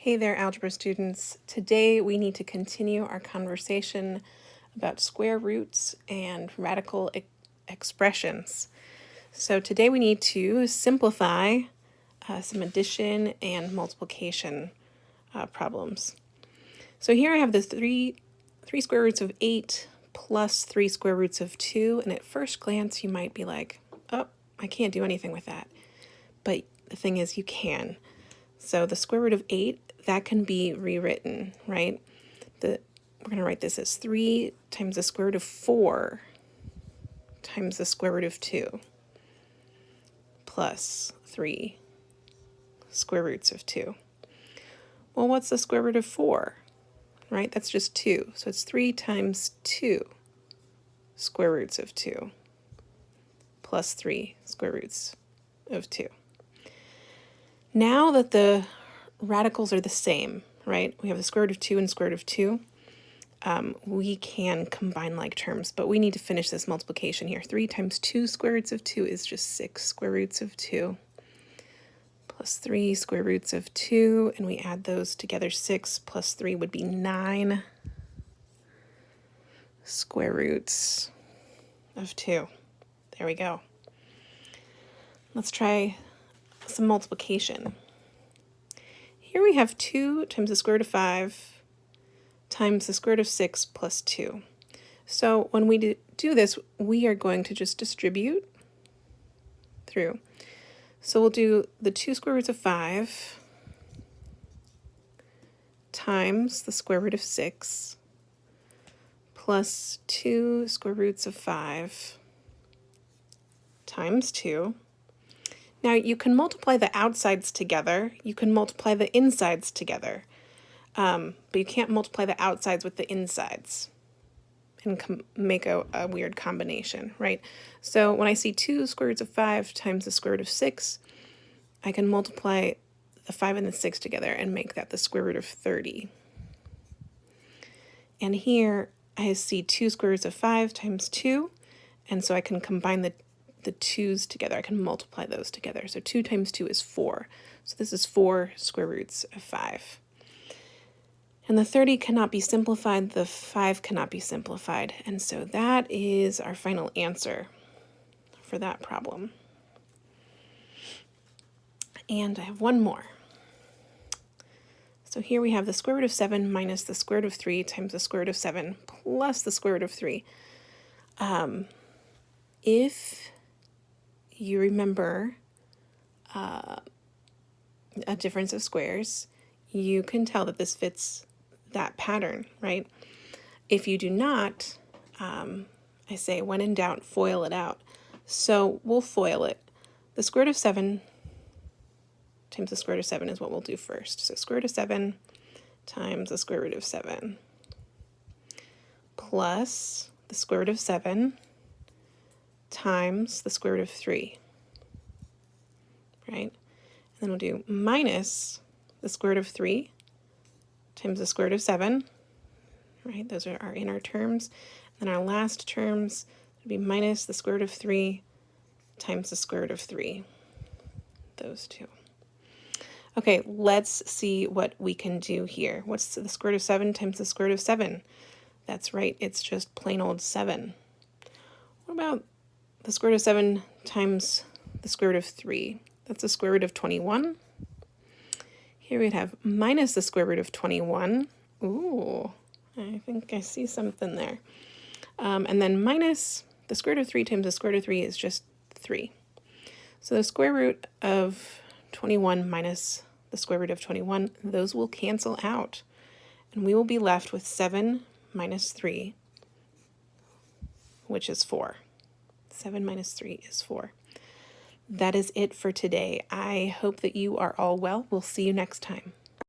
Hey there, algebra students. Today we need to continue our conversation about square roots and radical expressions. So today we need to simplify some addition and multiplication problems. So here I have the three square roots of 8 plus 3 square roots of 2, and at first glance you might be like, oh, I can't do anything with that. But the thing is, you can. So the square root of 8, that can be rewritten, right? We're going to write this as 3 times the square root of 4 times the square root of 2 plus 3 square roots of 2. Well, what's the square root of 4, right? That's just 2. So it's 3 times 2 square roots of 2 plus 3 square roots of 2. Now that the radicals are the same, right? We have the square root of 2 and square root of 2. We can combine like terms, but we need to finish this multiplication here. 3 times 2 square roots of 2 is just 6 square roots of 2 plus 3 square roots of 2, and we add those together. 6 plus 3 would be 9 square roots of 2. There we go. Let's try some multiplication. Here we have 2 times the square root of 5 times the square root of 6 plus 2. So when we do this, we are going to just distribute through. So we'll do the 2 square roots of 5 times the square root of 6 plus 2 square roots of 5 times 2. Now you can multiply the outsides together, you can multiply the insides together, but you can't multiply the outsides with the insides and make a weird combination, right? So when I see 2 square roots of 5 times the square root of 6, I can multiply the 5 and the 6 together and make that the square root of 30. And here I see 2 square roots of 5 times 2, and so I can combine the 2's together. I can multiply those together. So 2 times 2 is 4. So this is 4 square roots of 5. And the 30 cannot be simplified. The 5 cannot be simplified. And so that is our final answer for that problem. And I have one more. So here we have the square root of 7 minus the square root of 3 times the square root of 7 plus the square root of 3. If you remember a difference of squares, you can tell that this fits that pattern, right? If you do not, I say when in doubt, FOIL it out. So we'll FOIL it. The square root of 7 times the square root of 7 is what we'll do first. So square root of 7 times the square root of 7 plus the square root of 7 times the square root of 3, right? And then we'll do minus the square root of 3 times the square root of 7, right? Those are our inner terms. And then our last terms would be minus the square root of 3 times the square root of 3, those two. Okay, let's see what we can do here. What's the square root of 7 times the square root of 7? That's right, it's just plain old 7. What about the square root of 7 times the square root of 3? That's the square root of 21. Here we'd have minus the square root of 21. Ooh, I think I see something there. And then minus the square root of 3 times the square root of 3 is just 3. So the square root of 21 minus the square root of 21, those will cancel out. And we will be left with 7 minus 3, which is 4. 7 minus 3 is 4. That is it for today. I hope that you are all well. We'll see you next time.